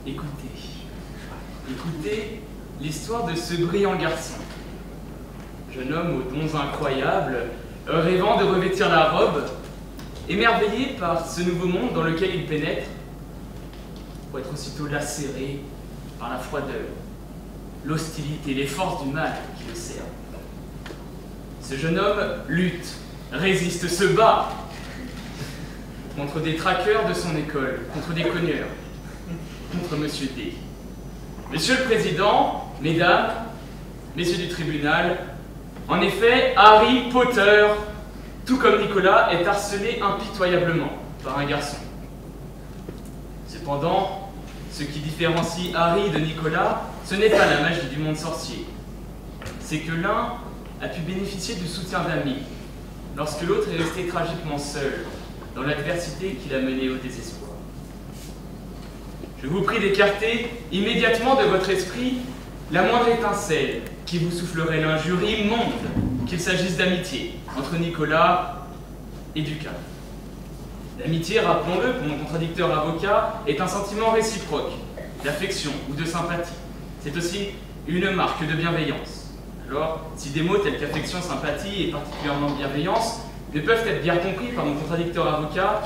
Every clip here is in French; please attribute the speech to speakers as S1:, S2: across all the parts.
S1: Écoutez l'histoire de ce brillant garçon. Jeune homme aux dons incroyables, rêvant de revêtir la robe, émerveillé par ce nouveau monde dans lequel il pénètre, pour être aussitôt lacéré par la froideur, l'hostilité, les forces du mal qui le servent. Ce jeune homme lutte, résiste, se bat contre des traqueurs de son école, contre des cogneurs, contre Monsieur D. Monsieur le Président, Mesdames, Messieurs du tribunal, en effet, Harry Potter, tout comme Nicolas, est harcelé impitoyablement par un garçon. Cependant, ce qui différencie Harry de Nicolas, ce n'est pas la magie du monde sorcier. C'est que l'un a pu bénéficier du soutien d'amis, lorsque l'autre est resté tragiquement seul dans l'adversité qui l'a mené au désespoir. Je vous prie d'écarter immédiatement de votre esprit la moindre étincelle qui vous soufflerait l'injure immonde qu'il s'agisse d'amitié entre Nicolas et Ducas. L'amitié, rappelons-le, pour mon contradicteur avocat, est un sentiment réciproque, d'affection ou de sympathie. C'est aussi une marque de bienveillance. Alors, si des mots tels qu'affection, sympathie et particulièrement bienveillance ne peuvent être bien compris par mon contradicteur avocat,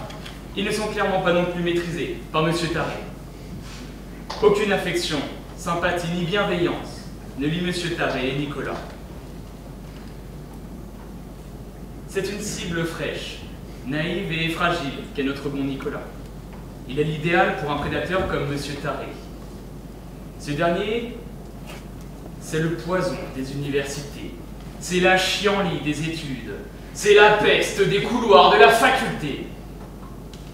S1: ils ne sont clairement pas non plus maîtrisés par M. Taré. Aucune affection, sympathie ni bienveillance ne lie M. Taré et Nicolas. C'est une cible fraîche, naïve et fragile qu'est notre bon Nicolas. Il est l'idéal pour un prédateur comme M. Taré. Ce dernier, c'est le poison des universités, c'est la chienlit des études, c'est la peste des couloirs de la faculté.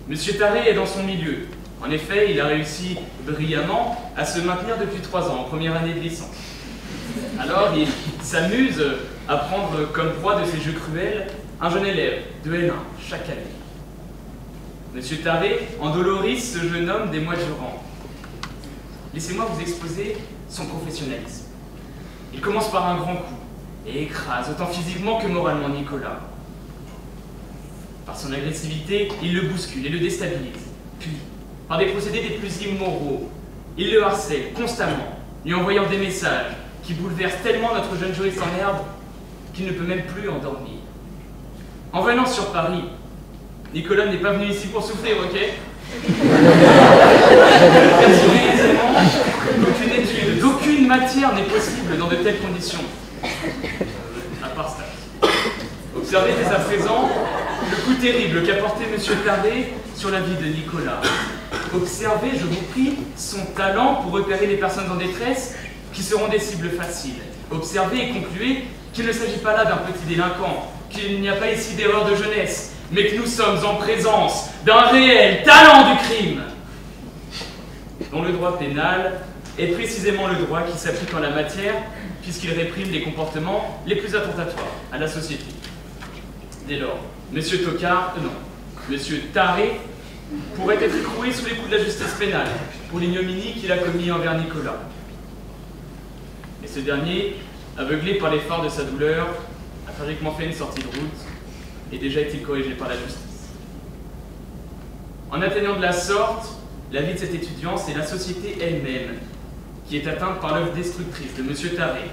S1: M. Taré est dans son milieu. En effet, il a réussi brillamment à se maintenir depuis 3 ans, en première année de licence. Alors, il s'amuse à prendre comme proie de ses jeux cruels un jeune élève de L1 chaque année. M. Taré endolorise ce jeune homme des mois durant. Laissez-moi vous exposer son professionnalisme. Il commence par un grand coup et écrase autant physiquement que moralement Nicolas. Par son agressivité, il le bouscule et le déstabilise. Puis, par des procédés des plus immoraux, il le harcèle constamment, lui envoyant des messages qui bouleversent tellement notre jeune juriste en herbe qu'il ne peut même plus endormir. En venant sur Paris, Nicolas n'est pas venu ici pour souffrir, ok? Persuadez aisément qu'aucune étude, d'aucune matière n'est possible dans de telles conditions. À part ça. Observez dès à présent le coup terrible qu'a porté M. Taré sur la vie de Nicolas. Observez, je vous prie, son talent pour repérer les personnes en détresse qui seront des cibles faciles. Observez et concluez qu'il ne s'agit pas là d'un petit délinquant, qu'il n'y a pas ici d'erreur de jeunesse, mais que nous sommes en présence d'un réel talent du crime, dont le droit pénal est précisément le droit qui s'applique en la matière, puisqu'il réprime les comportements les plus attentatoires à la société. Dès lors, M. Taré pourrait être écroué sous les coups de la justice pénale pour l'ignominie qu'il a commis envers Nicolas. Et ce dernier, aveuglé par les phares de sa douleur, a tragiquement fait une sortie de route et déjà est-il corrigé par la justice. En atteignant de la sorte la vie de cet étudiant, c'est la société elle-même qui est atteinte par l'œuvre destructrice de M. Taré,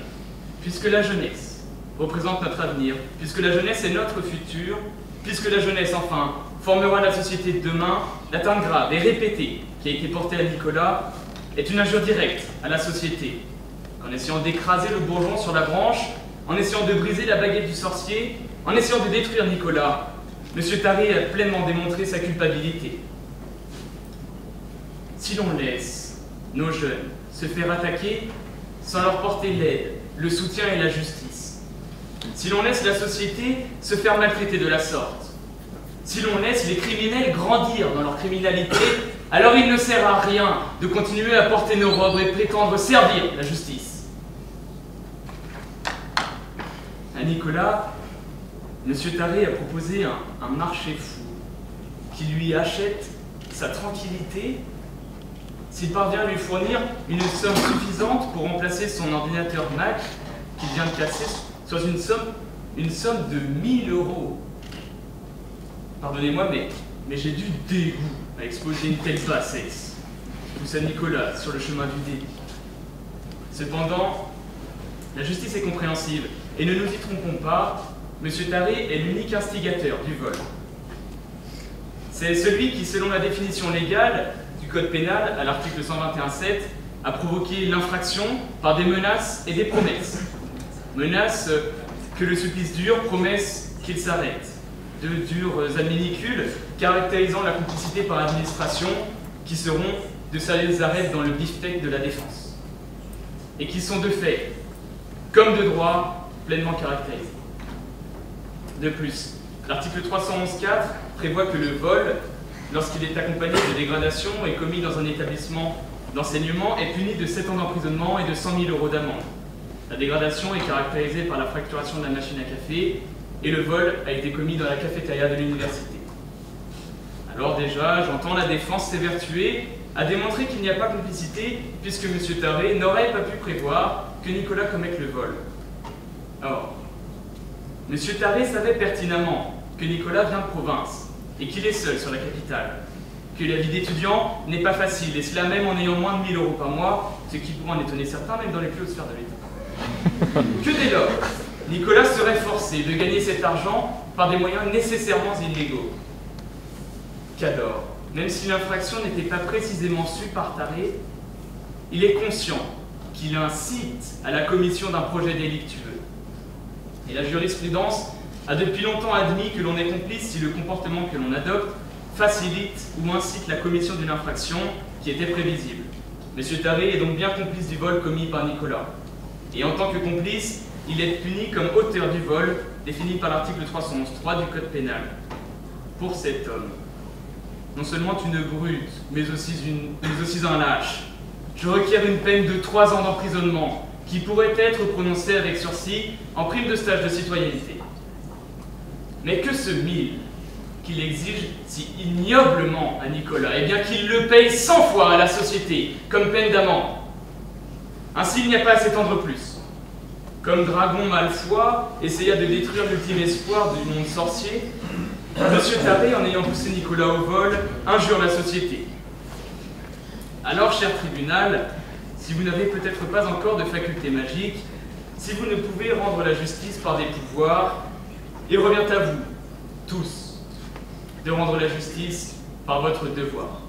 S1: puisque la jeunesse représente notre avenir, puisque la jeunesse est notre futur, puisque la jeunesse, enfin, formera la société de demain, l'atteinte grave et répétée qui a été portée à Nicolas est une injure directe à la société, qu'en essayant d'écraser le bourgeon sur la branche, en essayant de briser la baguette du sorcier, en essayant de détruire Nicolas, M. Taré a pleinement démontré sa culpabilité. Si l'on laisse nos jeunes se faire attaquer sans leur porter l'aide, le soutien et la justice, si l'on laisse la société se faire maltraiter de la sorte, si l'on laisse les criminels grandir dans leur criminalité, alors il ne sert à rien de continuer à porter nos robes et prétendre servir la justice. À Nicolas, M. Taré a proposé un marché fou qui lui achète sa tranquillité s'il parvient à lui fournir une somme suffisante pour remplacer son ordinateur Mac qu'il vient de casser, soit une somme de 1000 €. Pardonnez-moi, mais j'ai du dégoût à exposer une telle bassesse. poussa Nicolas sur le chemin du délit. Cependant, la justice est compréhensive, et ne nous y trompons pas, M. Taré est l'unique instigateur du vol. C'est celui qui, selon la définition légale du Code pénal, à l'article 121.7, a provoqué l'infraction par des menaces et des promesses. Menaces que le supplice dure, promesses qu'il s'arrête. De dures adminicules caractérisant la complicité par administration qui seront de sérieux arrêts dans le beefsteak de la défense. Et qui sont de fait, comme de droit, pleinement caractérisés. De plus, l'article 311.4 prévoit que le vol, lorsqu'il est accompagné de dégradation et commis dans un établissement d'enseignement, est puni de 7 ans d'emprisonnement et de 100 000 € d'amende. La dégradation est caractérisée par la fracturation de la machine à café et le vol a été commis dans la cafétéria de l'université. Alors déjà, j'entends la défense s'évertuer à démontrer qu'il n'y a pas complicité puisque M. Taré n'aurait pas pu prévoir que Nicolas commette le vol. Or, M. Taré savait pertinemment que Nicolas vient de province et qu'il est seul sur la capitale, que la vie d'étudiant n'est pas facile, et cela même en ayant moins de 1 000 € par mois, ce qui pourrait en étonner certains, même dans les plus hautes sphères de l'État. Que dès lors, Nicolas serait forcé de gagner cet argent par des moyens nécessairement illégaux. Qu'alors, même si l'infraction n'était pas précisément sue par Taré, il est conscient qu'il incite à la commission d'un projet délictueux. Et la jurisprudence a depuis longtemps admis que l'on est complice si le comportement que l'on adopte facilite ou incite la commission d'une infraction qui était prévisible. M. Taré est donc bien complice du vol commis par Nicolas. Et en tant que complice, il est puni comme auteur du vol, défini par l'article 311.3 du Code pénal. Pour cet homme, non seulement une brute, mais aussi un lâche. Je requiers une peine de 3 ans d'emprisonnement, qui pourrait être prononcée avec sursis en prime de stage de citoyenneté. Mais que ce 1000 qu'il exige si ignoblement à Nicolas, eh bien qu'il le paye 100 fois à la société, comme peine d'amende. Ainsi, il n'y a pas à s'étendre plus. Comme Dragon Malfoy essaya de détruire l'ultime espoir du monde sorcier, M. Taré, en ayant poussé Nicolas au vol, injure la société. Alors, cher tribunal, si vous n'avez peut-être pas encore de faculté magique, si vous ne pouvez rendre la justice par des pouvoirs, il revient à vous, tous, de rendre la justice par votre devoir.